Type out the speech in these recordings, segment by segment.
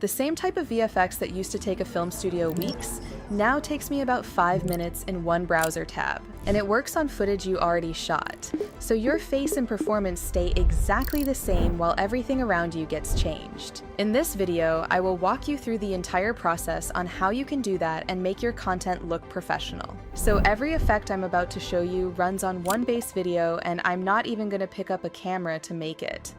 The same type of VFX that used to take a film studio weeks now takes me about 5 minutes in one browser tab, and it works on footage you already shot. So your face and performance stay exactly the same while everything around you gets changed. In this video, I will walk you through the entire process on how you can do that and make your content look professional. So every effect I'm about to show you runs on one base video, and I'm not even going to pick up a camera to make it.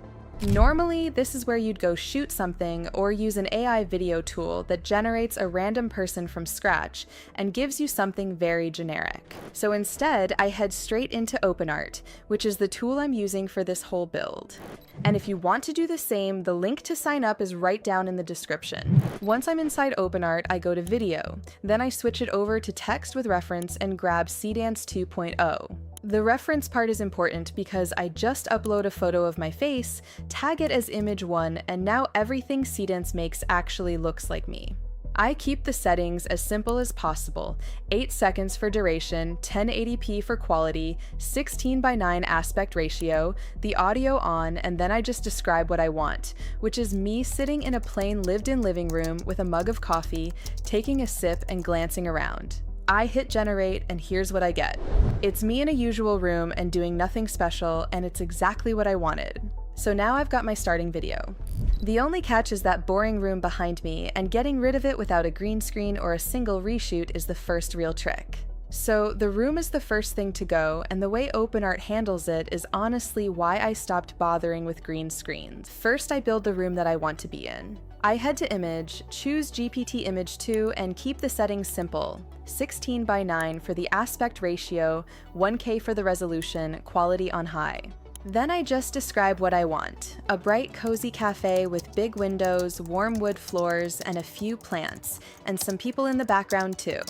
Normally, this is where you'd go shoot something or use an AI video tool that generates a random person from scratch and gives you something very generic. So instead, I head straight into OpenArt, which is the tool I'm using for this whole build. And if you want to do the same, the link to sign up is right down in the description. Once I'm inside OpenArt, I go to video. Then I switch it over to text with reference and grab Seedance 2.0. The reference part is important because I just upload a photo of my face, tag it as image 1, and now everything Seedance makes actually looks like me. I keep the settings as simple as possible: 8 seconds for duration, 1080p for quality, 16:9 aspect ratio, the audio on, and then I just describe what I want, which is me sitting in a plain lived-in living room with a mug of coffee, taking a sip and glancing around. I hit generate, and here's what I get. It's me in a usual room and doing nothing special, and it's exactly what I wanted. So now I've got my starting video. The only catch is that boring room behind me, and getting rid of it without a green screen or a single reshoot is the first real trick. So the room is the first thing to go, and the way OpenArt handles it is honestly why I stopped bothering with green screens. First, I build the room that I want to be in. I head to Image, choose GPT Image 2, and keep the settings simple: 16:9 for the aspect ratio, 1K for the resolution, quality on high. Then I just describe what I want: a bright, cozy cafe with big windows, warm wood floors, and a few plants, and some people in the background too.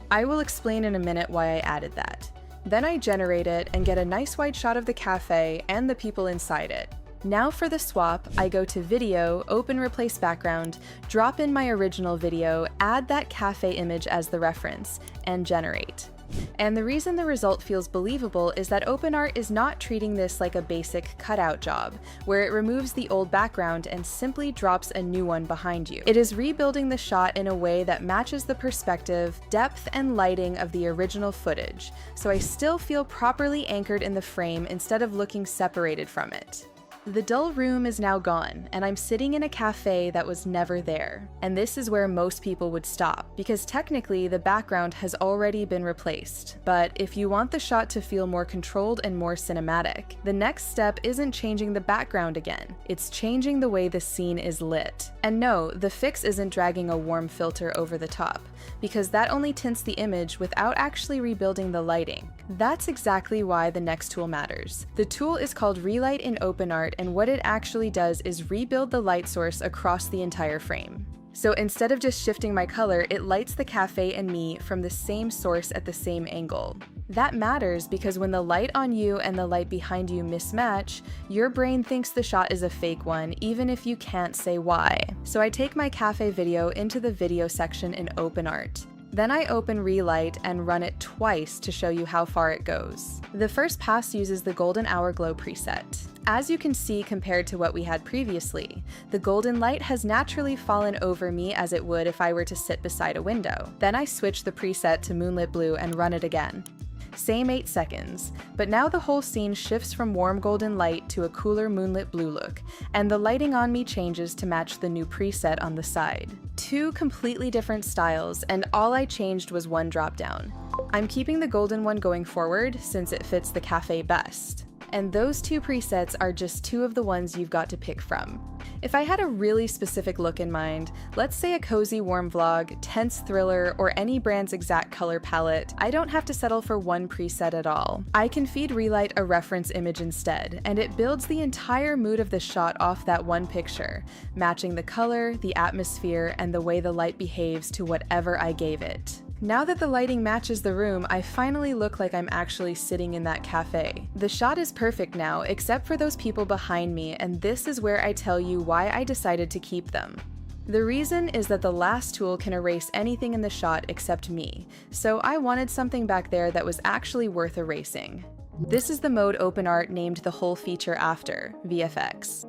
I will explain in a minute why I added that. Then I generate it and get a nice wide shot of the cafe and the people inside it. Now for the swap, I go to Video, Open Replace Background, drop in my original video, add that cafe image as the reference, and generate. And the reason the result feels believable is that OpenArt is not treating this like a basic cutout job, where it removes the old background and simply drops a new one behind you. It is rebuilding the shot in a way that matches the perspective, depth, and lighting of the original footage, so I still feel properly anchored in the frame instead of looking separated from it. The dull room is now gone, and I'm sitting in a cafe that was never there. And this is where most people would stop, because technically the background has already been replaced. But if you want the shot to feel more controlled and more cinematic, the next step isn't changing the background again, it's changing the way the scene is lit. And no, the fix isn't dragging a warm filter over the top, because that only tints the image without actually rebuilding the lighting. That's exactly why the next tool matters. The tool is called Relight in OpenArt, and what it actually does is rebuild the light source across the entire frame. So instead of just shifting my color, it lights the cafe and me from the same source at the same angle. That matters because when the light on you and the light behind you mismatch, your brain thinks the shot is a fake one, even if you can't say why. So I take my cafe video into the video section in OpenArt. Then I open Relight and run it twice to show you how far it goes. The first pass uses the Golden Hour Glow preset. As you can see compared to what we had previously, the golden light has naturally fallen over me as it would if I were to sit beside a window. Then I switch the preset to Moonlit Blue and run it again. Same 8 seconds, but now the whole scene shifts from warm golden light to a cooler moonlit blue look, and the lighting on me changes to match the new preset on the side. 2 completely different styles, and all I changed was one drop-down. I'm keeping the golden one going forward since it fits the cafe best. And those 2 presets are just 2 of the ones you've got to pick from. If I had a really specific look in mind, let's say a cozy warm vlog, tense thriller, or any brand's exact color palette, I don't have to settle for one preset at all. I can feed Relight a reference image instead, and it builds the entire mood of the shot off that one picture, matching the color, the atmosphere, and the way the light behaves to whatever I gave it. Now that the lighting matches the room, I finally look like I'm actually sitting in that cafe. The shot is perfect now, except for those people behind me, and this is where I tell you why I decided to keep them. The reason is that the last tool can erase anything in the shot except me, so I wanted something back there that was actually worth erasing. This is the mode OpenArt named the whole feature after, VFX.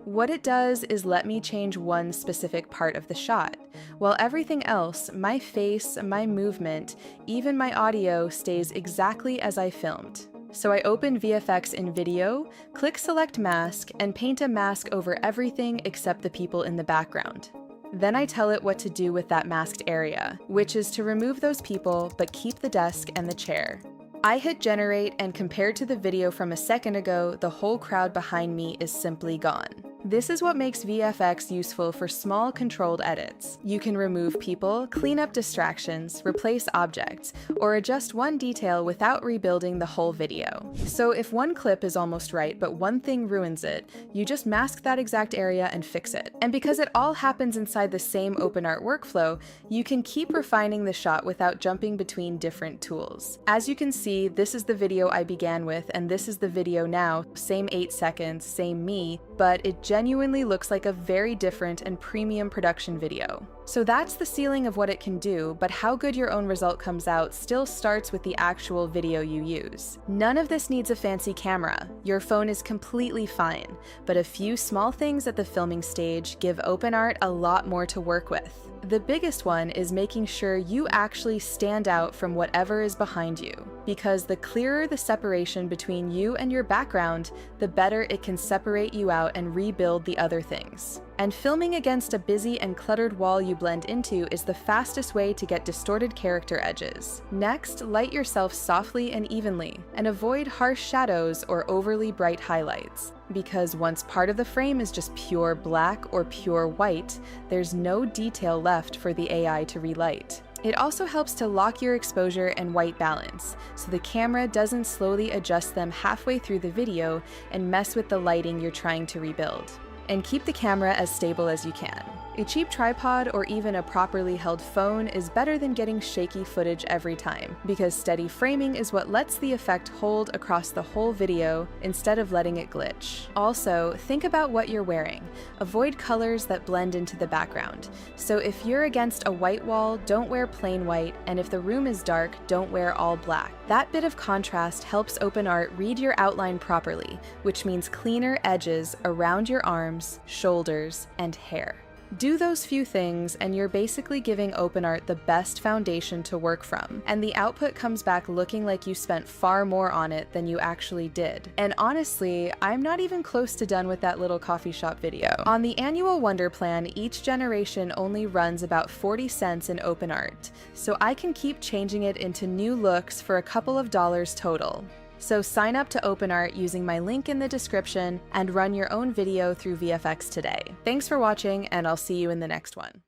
What it does is let me change one specific part of the shot, while everything else, my face, my movement, even my audio, stays exactly as I filmed. So I open VFX in Video, click Select Mask, and paint a mask over everything except the people in the background. Then I tell it what to do with that masked area, which is to remove those people but keep the desk and the chair. I hit generate, and compared to the video from a second ago, the whole crowd behind me is simply gone. This is what makes VFX useful for small, controlled edits. You can remove people, clean up distractions, replace objects, or adjust one detail without rebuilding the whole video. So if one clip is almost right, but one thing ruins it, you just mask that exact area and fix it. And because it all happens inside the same OpenArt workflow, you can keep refining the shot without jumping between different tools. As you can see, this is the video I began with, and this is the video now, same 8 seconds, same me, but it genuinely looks like a very different and premium production video. So that's the ceiling of what it can do, but how good your own result comes out still starts with the actual video you use. None of this needs a fancy camera. Your phone is completely fine, but a few small things at the filming stage give OpenArt a lot more to work with. The biggest one is making sure you actually stand out from whatever is behind you, because the clearer the separation between you and your background, the better it can separate you out and rebuild the other things. And filming against a busy and cluttered wall you blend into is the fastest way to get distorted character edges. Next, light yourself softly and evenly, and avoid harsh shadows or overly bright highlights. Because once part of the frame is just pure black or pure white, there's no detail left for the AI to relight. It also helps to lock your exposure and white balance, so the camera doesn't slowly adjust them halfway through the video and mess with the lighting you're trying to rebuild. And keep the camera as stable as you can. A cheap tripod or even a properly held phone is better than getting shaky footage every time, because steady framing is what lets the effect hold across the whole video instead of letting it glitch. Also, think about what you're wearing. Avoid colors that blend into the background. So if you're against a white wall, don't wear plain white, and if the room is dark, don't wear all black. That bit of contrast helps OpenArt read your outline properly, which means cleaner edges around your arms, shoulders, and hair. Do those few things and you're basically giving OpenArt the best foundation to work from, and the output comes back looking like you spent far more on it than you actually did. And honestly, I'm not even close to done with that little coffee shop video. On the annual Wonder Plan, each generation only runs about 40 cents in OpenArt, so I can keep changing it into new looks for a couple of dollars total. So sign up to OpenArt using my link in the description and run your own video through VFX today. Thanks for watching, and I'll see you in the next one.